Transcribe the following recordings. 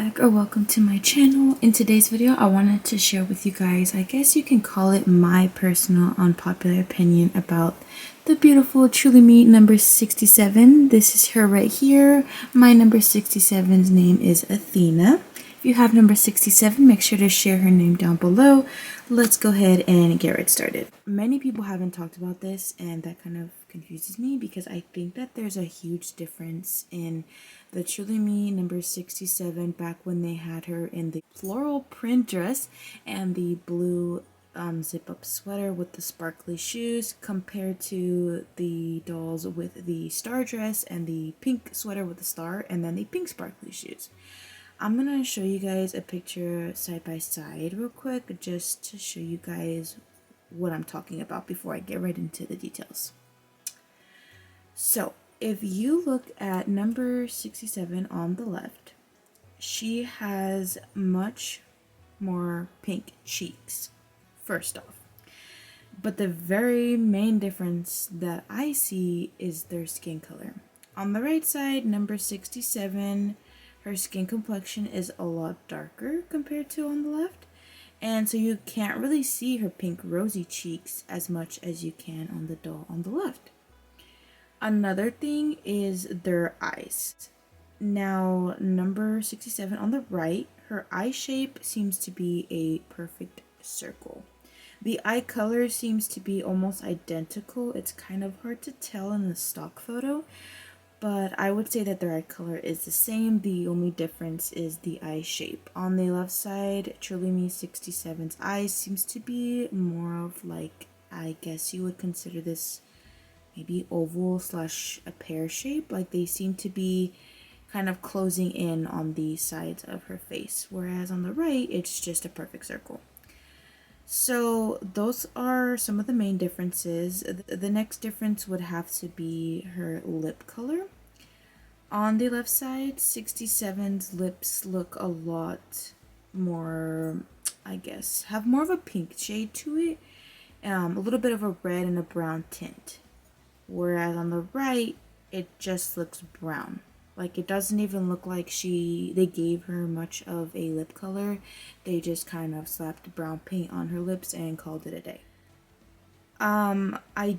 back or welcome to my channel. In today's video I wanted to share with you guys, I guess you can call it my personal unpopular opinion about the beautiful Truly Me number 67. This is her right here. My number 67's name is Athena. If you have number 67, make sure to share her name down below. Let's go ahead and get right started. Many people haven't talked about this, and that kind of confuses me because I think that there's a huge difference in the Truly Me number 67 back when they had her in the floral print dress and the blue zip up sweater with the sparkly shoes, compared to the dolls with the star dress and the pink sweater with the star and then the pink sparkly shoes. I'm gonna show you guys a picture side by side real quick just to show you guys what I'm talking about before I get right into the details. So if you look at number 67 on the left, she has much more pink cheeks, first off. But the very main difference that I see is their skin color. On the right side, number 67, her skin complexion is a lot darker compared to on the left. And so you can't really see her pink rosy cheeks as much as you can on the doll on the left. Another thing is their eyes. Now, number 67 on the right, her eye shape seems to be a perfect circle. The eye color seems to be almost identical. It's kind of hard to tell in the stock photo, but I would say that their eye color is the same. The only difference is the eye shape. On the left side, Truly Me 67's eyes seems to be more of like, I guess you would consider this maybe oval slash a pear shape. Like they seem to be kind of closing in on the sides of her face, whereas on the right it's just a perfect circle. So those are some of the main differences. The next difference would have to be her lip color. On the left side, 67's lips look a lot more, I guess, have more of a pink shade to it, a little bit of a red and a brown tint. Whereas on the right, it just looks brown. Like it doesn't even look like they gave her much of a lip color. They just kind of slapped brown paint on her lips and called it a day. I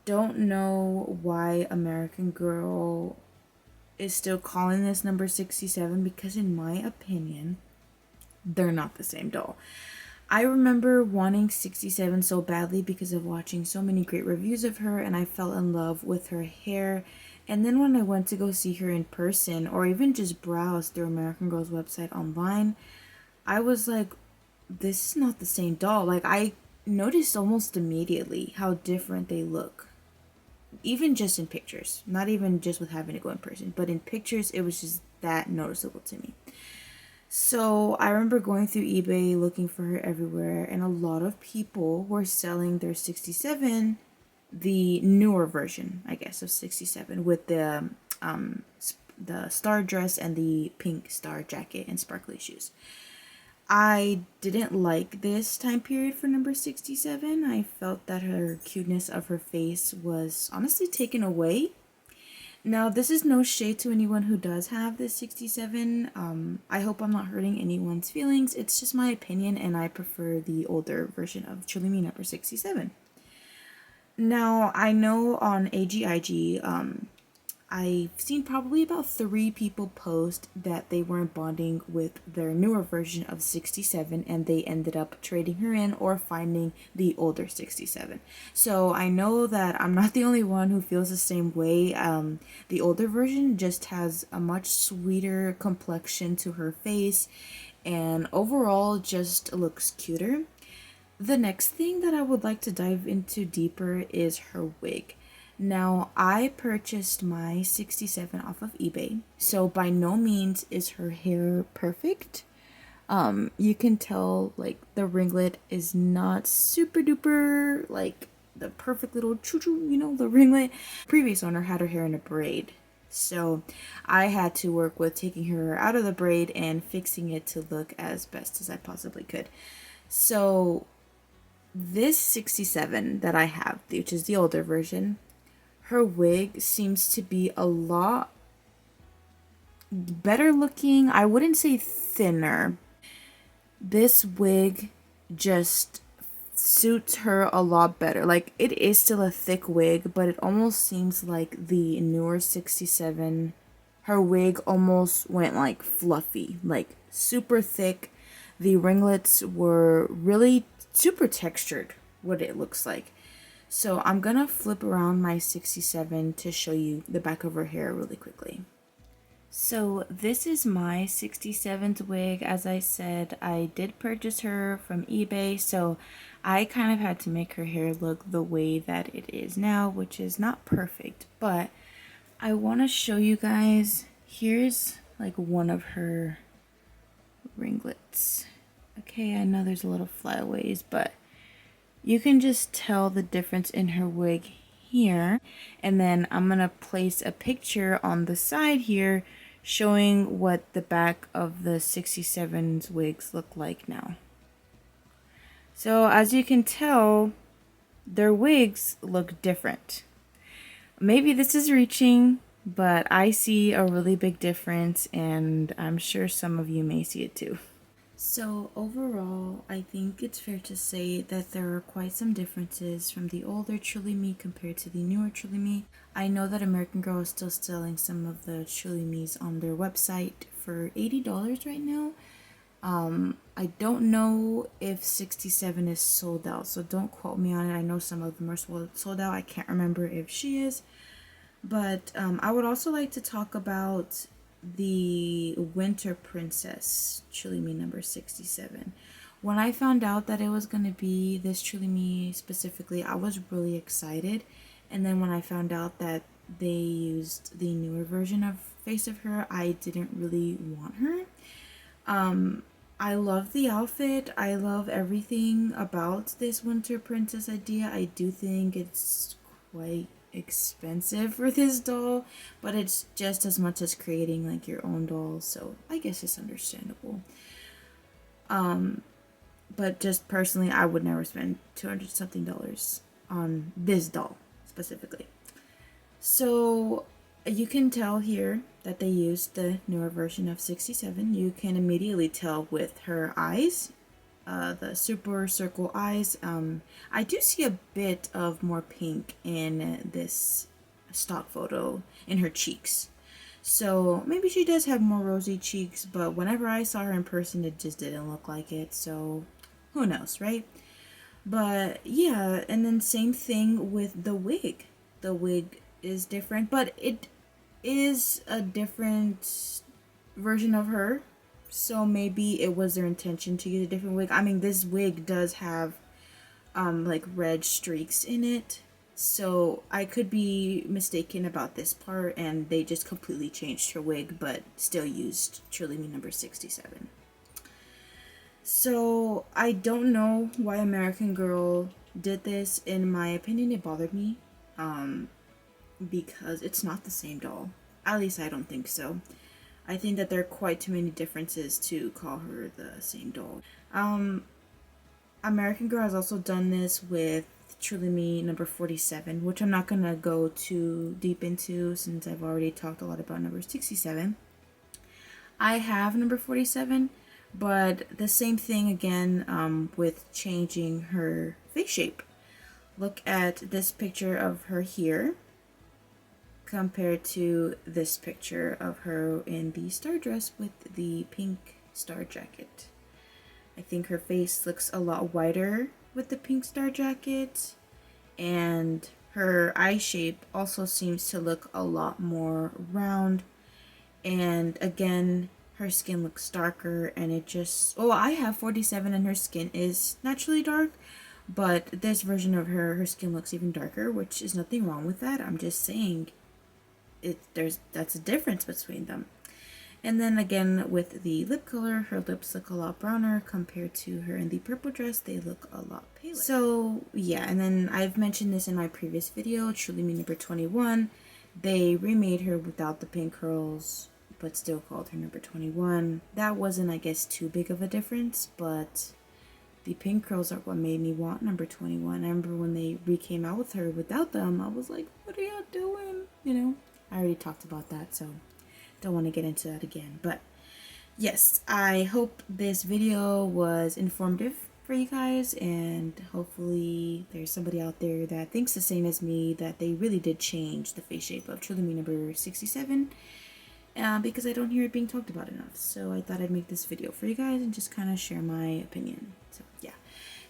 don't know why American Girl is still calling this number 67, because in my opinion, they're not the same doll. I remember wanting 67 so badly because of watching so many great reviews of her, and I fell in love with her hair. And then when I went to go see her in person, or even just browse through American Girl's website online, I was like, this is not the same doll. Like, I noticed almost immediately how different they look. Even just in pictures. Not even just with having to go in person, but in pictures, it was just that noticeable to me. So I remember going through eBay looking for her everywhere, and a lot of people were selling their 67, the newer version, I guess, of 67, with the star dress and the pink star jacket and sparkly shoes. I didn't like this time period for number 67. I felt that her cuteness of her face was honestly taken away. Now, this is no shade to anyone who does have this 67. I hope I'm not hurting anyone's feelings. It's just my opinion, and I prefer the older version of Truly Me number 67. Now, I know on AGIG, I've seen probably about 3 people post that they weren't bonding with their newer version of 67, and they ended up trading her in or finding the older 67. So I know that I'm not the only one who feels the same way. The older version just has a much sweeter complexion to her face, and overall just looks cuter. The next thing that I would like to dive into deeper is her wig. Now, I purchased my 67 off of eBay, so by no means is her hair perfect. You can tell, like, the ringlet is not super duper, like, the perfect little choo-choo, you know, the ringlet. Previous owner had her hair in a braid, so I had to work with taking her out of the braid and fixing it to look as best as I possibly could. So this 67 that I have, which is the older version, her wig seems to be a lot better looking. I wouldn't say thinner. This wig just suits her a lot better. Like, it is still a thick wig, but it almost seems like the newer 67, her wig almost went like fluffy, like super thick. The ringlets were really super textured, what it looks like. So I'm gonna flip around my 67 to show you the back of her hair really quickly. So this is my 67th wig. As I said, I did purchase her from eBay, so I kind of had to make her hair look the way that it is now, which is not perfect, but I want to show you guys. Here's like one of her ringlets. Okay, I know there's a little flyaways, but you can just tell the difference in her wig here. And then I'm gonna place a picture on the side here showing what the back of the 67's wigs look like now. So as you can tell, their wigs look different. Maybe this is reaching, but I see a really big difference, and I'm sure some of you may see it too. So overall, I think it's fair to say that there are quite some differences from the older Truly Me compared to the newer Truly Me. I know that American Girl is still selling some of the Truly Me's on their website for $80 right now. I don't know if 67 is sold out, so don't quote me on it. I know some of them are sold out. I can't remember if she is. But I would also like to talk about the Winter Princess Truly Me number 67. When I found out that it was going to be this Truly Me specifically, I was really excited. And then when I found out that they used the newer version of face of her, I didn't really want her. I love the outfit. I love everything about this Winter Princess idea. I do think it's quite expensive for this doll, but it's just as much as creating like your own doll, so I guess it's understandable. But just personally, I would never spend $200 something on this doll specifically. So you can tell here that they used the newer version of 67. You can immediately tell with her eyes, the super circle eyes. I do see a bit of more pink in this stock photo in her cheeks. So maybe she does have more rosy cheeks, but whenever I saw her in person, it just didn't look like it. So who knows, right? But yeah, and then same thing with the wig. The wig is different, but it is a different version of her, so maybe it was their intention to use a different wig. I mean, this wig does have like red streaks in it, so I could be mistaken about this part and they just completely changed her wig but still used Truly Me number 67. So I don't know why American Girl did this. In my opinion, it bothered me because it's not the same doll. At least I don't think so. I think that there are quite too many differences to call her the same doll. American Girl has also done this with Truly Me number 47, which I'm not gonna go too deep into since I've already talked a lot about number 67. I have number 47, but the same thing again with changing her face shape. Look at this picture of her here compared to this picture of her in the star dress with the pink star jacket. I think her face looks a lot wider with the pink star jacket, and her eye shape also seems to look a lot more round, and again her skin looks darker, and it just, oh, I have 47 and her skin is naturally dark, but this version of her skin looks even darker, which is nothing wrong with that. I'm just saying that's a difference between them. And then again with the lip color, her lips look a lot browner compared to her in the purple dress. They look a lot paler. So yeah, and then I've mentioned this in my previous video, Truly Me number 21. They remade her without the pink curls, but still called her number 21. That wasn't, I guess, too big of a difference, but the pink curls are what made me want number 21. I remember when they came out with her without them, I was like, what are y'all doing? You know, I already talked about that, so don't want to get into that again. But yes, I hope this video was informative for you guys, and hopefully there's somebody out there that thinks the same as me, that they really did change the face shape of Truly Me number 67, because I don't hear it being talked about enough. So I thought I'd make this video for you guys and just kind of share my opinion. So yeah,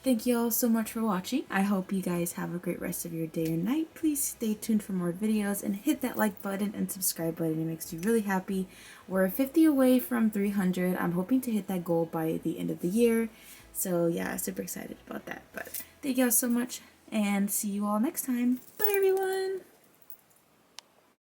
thank you all so much for watching. I hope you guys have a great rest of your day or night. Please stay tuned for more videos and hit that like button and subscribe button. It makes me really happy. We're 50 away from 300. I'm hoping to hit that goal by the end of the year. So yeah, super excited about that. But thank you all so much, and see you all next time. Bye everyone!